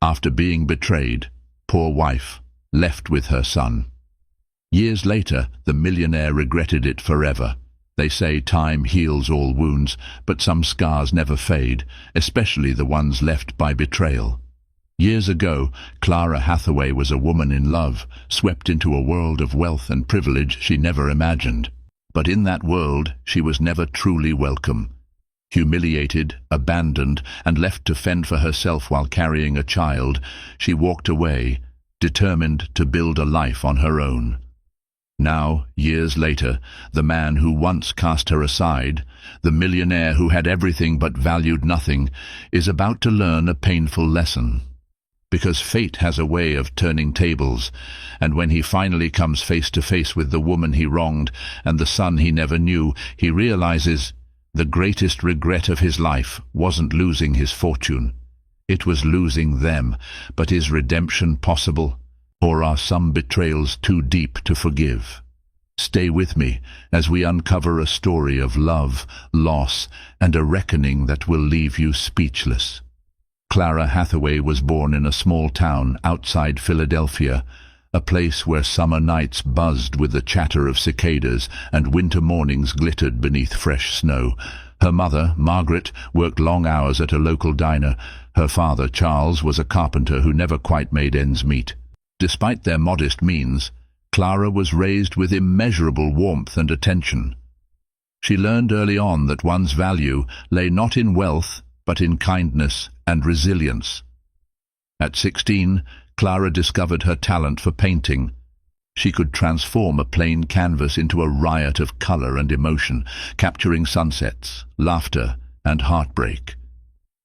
After being betrayed, poor wife, left with her son. Years later, the millionaire regretted it forever. They say time heals all wounds, but some scars never fade, especially the ones left by betrayal. Years ago, Clara Hathaway was a woman in love, swept into a world of wealth and privilege she never imagined. But in that world, she was never truly welcome. Humiliated, abandoned, and left to fend for herself while carrying a child, she walked away, determined to build a life on her own. Now, years later, the man who once cast her aside, the millionaire who had everything but valued nothing, is about to learn a painful lesson. Because fate has a way of turning tables, and when he finally comes face to face with the woman he wronged and the son he never knew, he realizes the greatest regret of his life wasn't losing his fortune. It was losing them. But is redemption possible? Or are some betrayals too deep to forgive? Stay with me as we uncover a story of love, loss, and a reckoning that will leave you speechless. Clara Hathaway was born in a small town outside Philadelphia, a place where summer nights buzzed with the chatter of cicadas and winter mornings glittered beneath fresh snow. Her mother, Margaret, worked long hours at a local diner. Her father, Charles, was a carpenter who never quite made ends meet. Despite their modest means, Clara was raised with immeasurable warmth and attention. She learned early on that one's value lay not in wealth, but in kindness and resilience. At 16, Clara discovered her talent for painting. She could transform a plain canvas into a riot of color and emotion, capturing sunsets, laughter, and heartbreak.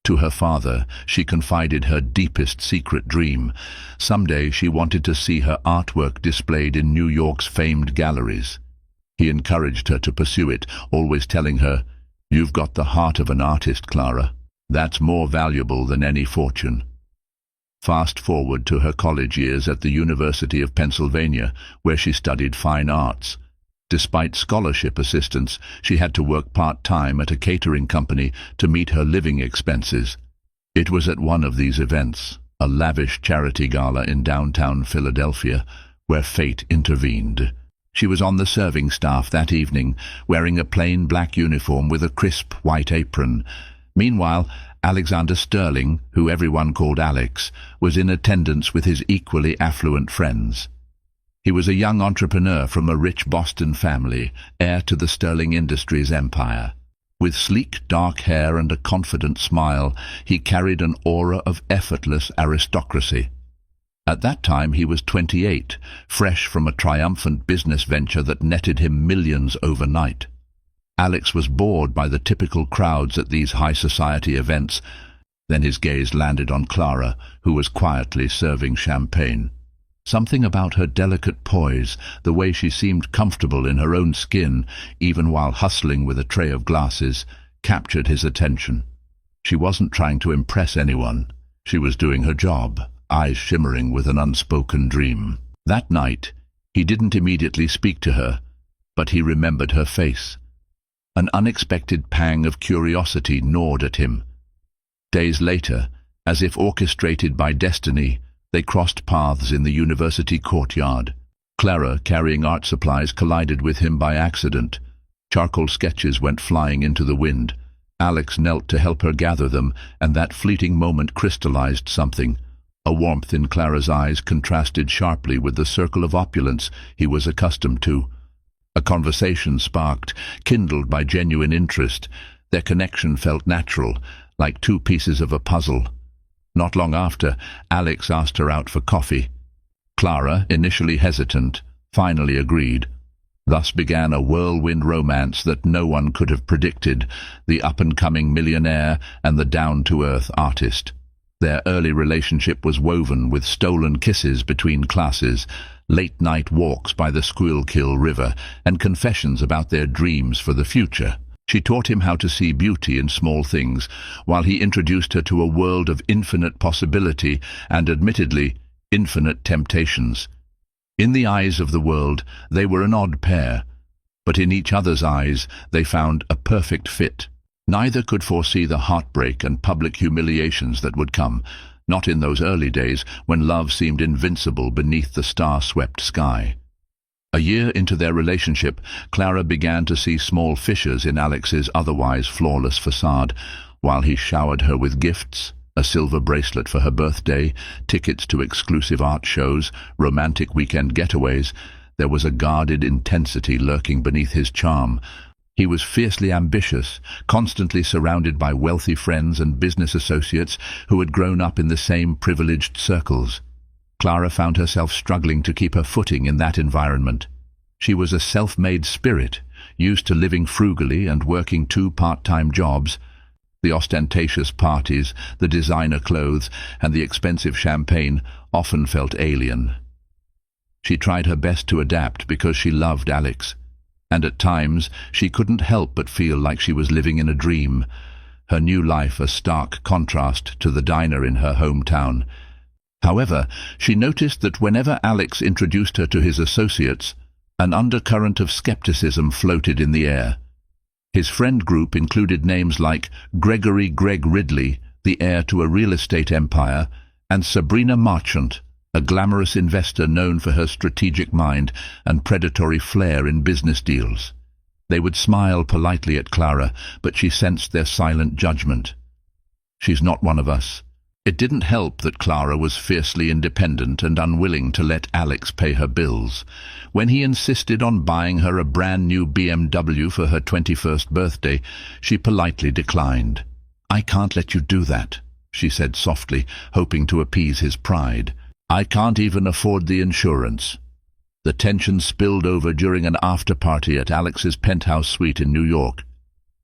To her father, she confided her deepest secret dream. Someday she wanted to see her artwork displayed in New York's famed galleries. He encouraged her to pursue it, always telling her, "You've got the heart of an artist, Clara. That's more valuable than any fortune." Fast forward to her college years at the University of Pennsylvania, where she studied fine arts. Despite scholarship assistance, she had to work part-time at a catering company to meet her living expenses. It was at one of these events, a lavish charity gala in downtown Philadelphia, where fate intervened. She was on the serving staff that evening, wearing a plain black uniform with a crisp white apron. Meanwhile, Alexander Sterling, who everyone called Alex, was in attendance with his equally affluent friends. He was a young entrepreneur from a rich Boston family, heir to the Sterling Industries empire. With sleek, dark hair and a confident smile, he carried an aura of effortless aristocracy. At that time he was 28, fresh from a triumphant business venture that netted him millions overnight. Alex was bored by the typical crowds at these high society events. Then his gaze landed on Clara, who was quietly serving champagne. Something about her delicate poise, the way she seemed comfortable in her own skin, even while hustling with a tray of glasses, captured his attention. She wasn't trying to impress anyone. She was doing her job, eyes shimmering with an unspoken dream. That night, he didn't immediately speak to her, but he remembered her face. An unexpected pang of curiosity gnawed at him. Days later, as if orchestrated by destiny, they crossed paths in the university courtyard. Clara, carrying art supplies, collided with him by accident. Charcoal sketches went flying into the wind. Alex knelt to help her gather them, and that fleeting moment crystallized something. A warmth in Clara's eyes contrasted sharply with the circle of opulence he was accustomed to. A conversation sparked, kindled by genuine interest. Their connection felt natural, like two pieces of a puzzle. Not long after, Alex asked her out for coffee. Clara, initially hesitant, finally agreed. Thus began a whirlwind romance that no one could have predicted, the up-and-coming millionaire and the down-to-earth artist. Their early relationship was woven with stolen kisses between classes, late-night walks by the Squealkill River, and confessions about their dreams for the future. She taught him how to see beauty in small things, while he introduced her to a world of infinite possibility and, admittedly, infinite temptations. In the eyes of the world, they were an odd pair, but in each other's eyes they found a perfect fit. Neither could foresee the heartbreak and public humiliations that would come. Not in those early days when love seemed invincible beneath the star-swept sky. A year into their relationship, Clara began to see small fissures in Alex's otherwise flawless facade. While he showered her with gifts, a silver bracelet for her birthday, tickets to exclusive art shows, romantic weekend getaways, there was a guarded intensity lurking beneath his charm. He was fiercely ambitious, constantly surrounded by wealthy friends and business associates who had grown up in the same privileged circles. Clara found herself struggling to keep her footing in that environment. She was a self-made spirit, used to living frugally and working 2 part-time jobs. The ostentatious parties, the designer clothes, and the expensive champagne often felt alien. She tried her best to adapt because she loved Alex, and at times she couldn't help but feel like she was living in a dream, her new life a stark contrast to the diner in her hometown. However, she noticed that whenever Alex introduced her to his associates, an undercurrent of skepticism floated in the air. His friend group included names like Gregory "Greg" Ridley, the heir to a real estate empire, and Sabrina Marchant, a glamorous investor known for her strategic mind and predatory flair in business deals. They would smile politely at Clara, but she sensed their silent judgment. "She's not one of us." It didn't help that Clara was fiercely independent and unwilling to let Alex pay her bills. When he insisted on buying her a brand new BMW for her 21st birthday, she politely declined. "I can't let you do that," she said softly, hoping to appease his pride. "I can't even afford the insurance." The tension spilled over during an after-party at Alex's penthouse suite in New York.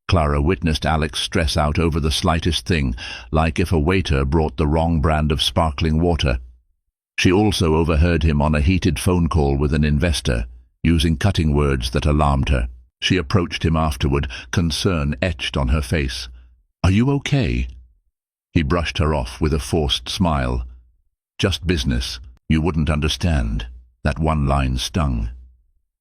Clara witnessed Alex stress out over the slightest thing, like if a waiter brought the wrong brand of sparkling water. She also overheard him on a heated phone call with an investor, using cutting words that alarmed her. She approached him afterward, concern etched on her face. "Are you okay?" He brushed her off with a forced smile. "Just business. You wouldn't understand." That one line stung.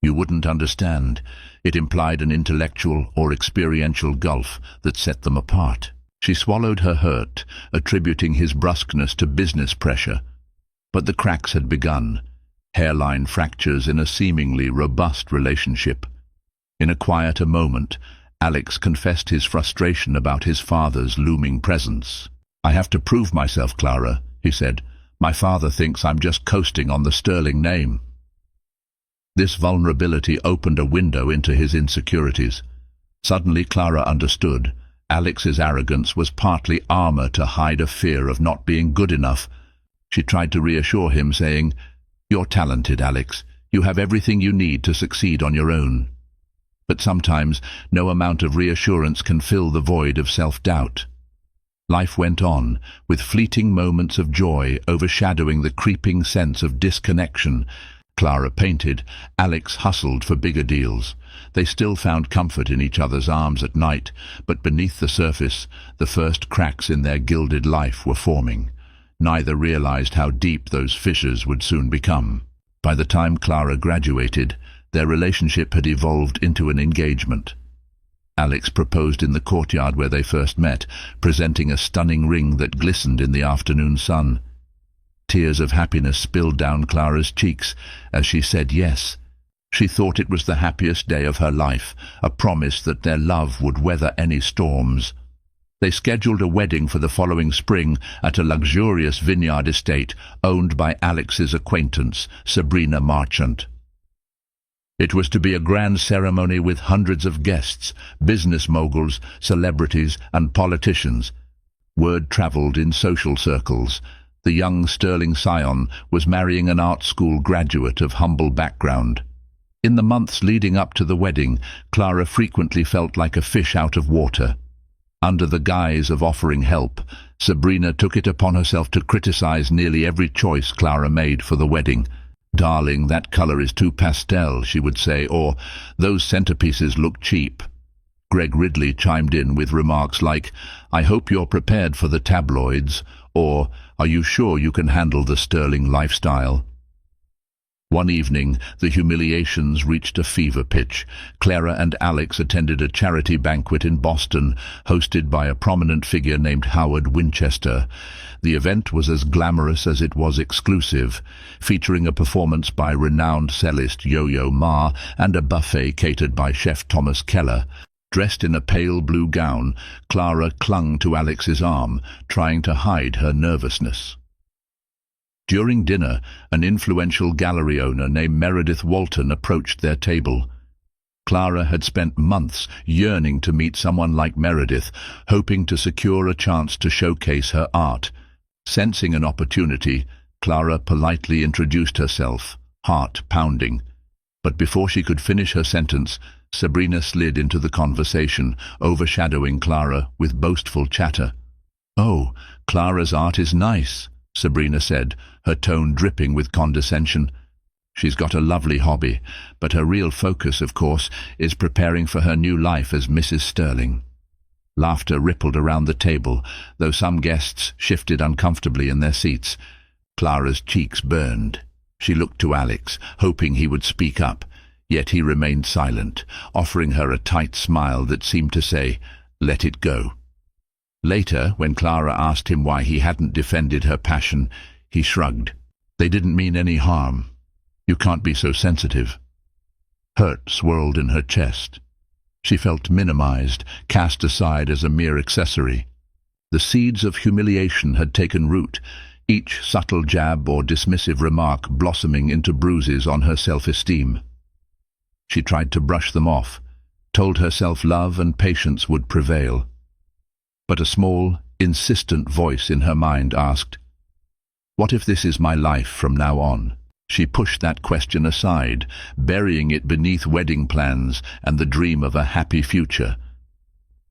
You wouldn't understand. It implied an intellectual or experiential gulf that set them apart. She swallowed her hurt, attributing his brusqueness to business pressure. But the cracks had begun, hairline fractures in a seemingly robust relationship. In a quieter moment, Alex confessed his frustration about his father's looming presence. "I have to prove myself, Clara," he said. "My father thinks I'm just coasting on the sterling name." This vulnerability opened a window into his insecurities. Suddenly Clara understood. Alex's arrogance was partly armor to hide a fear of not being good enough. She tried to reassure him, saying, "You're talented, Alex. You have everything you need to succeed on your own." But sometimes no amount of reassurance can fill the void of self-doubt. Life went on, with fleeting moments of joy overshadowing the creeping sense of disconnection. Clara painted, Alex hustled for bigger deals. They still found comfort in each other's arms at night, but beneath the surface, the first cracks in their gilded life were forming. Neither realized how deep those fissures would soon become. By the time Clara graduated, their relationship had evolved into an engagement. Alex proposed in the courtyard where they first met, presenting a stunning ring that glistened in the afternoon sun. Tears of happiness spilled down Clara's cheeks as she said yes. She thought it was the happiest day of her life, a promise that their love would weather any storms. They scheduled a wedding for the following spring at a luxurious vineyard estate owned by Alex's acquaintance, Sabrina Marchant. It was to be a grand ceremony with hundreds of guests, business moguls, celebrities, and politicians. Word traveled in social circles. The young sterling scion was marrying an art school graduate of humble background. In the months leading up to the wedding, Clara frequently felt like a fish out of water. Under the guise of offering help, Sabrina took it upon herself to criticize nearly every choice Clara made for the wedding. "Darling, that color is too pastel," she would say, or "those centerpieces look cheap." Greg Ridley chimed in with remarks like, "I hope you're prepared for the tabloids," or "Are you sure you can handle the sterling lifestyle?" One evening, the humiliations reached a fever pitch. Clara and Alex attended a charity banquet in Boston, hosted by a prominent figure named Howard Winchester. The event was as glamorous as it was exclusive, featuring a performance by renowned cellist Yo-Yo Ma and a buffet catered by chef Thomas Keller. Dressed in a pale blue gown, Clara clung to Alex's arm, trying to hide her nervousness. During dinner, an influential gallery owner named Meredith Walton approached their table. Clara had spent months yearning to meet someone like Meredith, hoping to secure a chance to showcase her art. Sensing an opportunity, Clara politely introduced herself, heart pounding. But before she could finish her sentence, Sabrina slid into the conversation, overshadowing Clara with boastful chatter. "Oh, Clara's art is nice," Sabrina said, her tone dripping with condescension. "She's got a lovely hobby, but her real focus, of course, is preparing for her new life as Mrs. Sterling." Laughter rippled around the table, though some guests shifted uncomfortably in their seats. Clara's cheeks burned. She looked to Alex, hoping he would speak up, yet he remained silent, offering her a tight smile that seemed to say, "Let it go." Later, when Clara asked him why he hadn't defended her passion, he shrugged. "They didn't mean any harm. You can't be so sensitive." Hurt swirled in her chest. She felt minimized, cast aside as a mere accessory. The seeds of humiliation had taken root, each subtle jab or dismissive remark blossoming into bruises on her self-esteem. She tried to brush them off, told herself love and patience would prevail. But a small, insistent voice in her mind asked, "What if this is my life from now on?" She pushed that question aside, burying it beneath wedding plans and the dream of a happy future.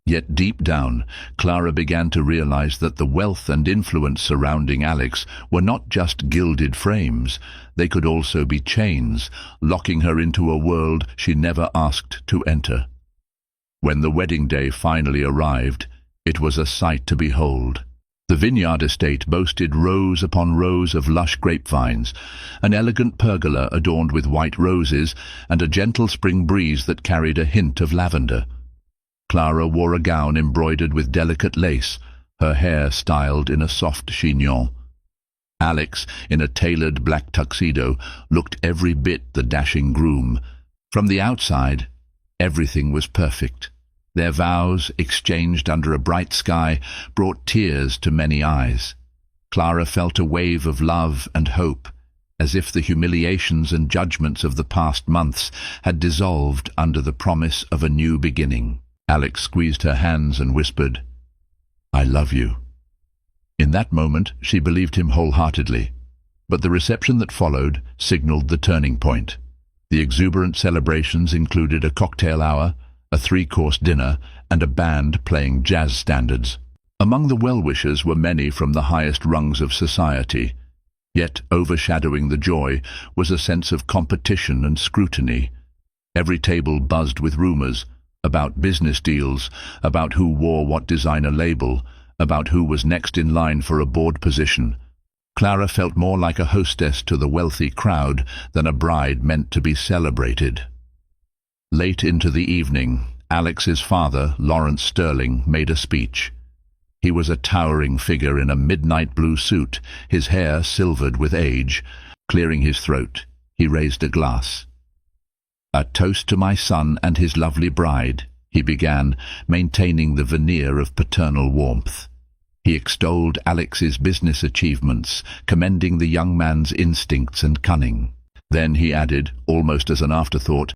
Yet deep down, Clara began to realize that the wealth and influence surrounding Alex were not just gilded frames. They could also be chains, locking her into a world she never asked to enter. When the wedding day finally arrived, it was a sight to behold. The vineyard estate boasted rows upon rows of lush grapevines, an elegant pergola adorned with white roses, and a gentle spring breeze that carried a hint of lavender. Clara wore a gown embroidered with delicate lace, her hair styled in a soft chignon. Alex, in a tailored black tuxedo, looked every bit the dashing groom. From the outside, everything was perfect. Their vows, exchanged under a bright sky, brought tears to many eyes. Clara felt a wave of love and hope, as if the humiliations and judgments of the past months had dissolved under the promise of a new beginning. Alex squeezed her hands and whispered, "I love you." In that moment, she believed him wholeheartedly, but the reception that followed signaled the turning point. The exuberant celebrations included a cocktail hour, a 3-course dinner, and a band playing jazz standards. Among the well-wishers were many from the highest rungs of society, yet overshadowing the joy was a sense of competition and scrutiny. Every table buzzed with rumors about business deals, about who wore what designer label, about who was next in line for a board position. Clara felt more like a hostess to the wealthy crowd than a bride meant to be celebrated. Late into the evening, Alex's father, Lawrence Sterling, made a speech. He was a towering figure in a midnight blue suit, his hair silvered with age. Clearing his throat, he raised a glass. "A toast to my son and his lovely bride," he began, maintaining the veneer of paternal warmth. He extolled Alex's business achievements, commending the young man's instincts and cunning. Then he added, almost as an afterthought,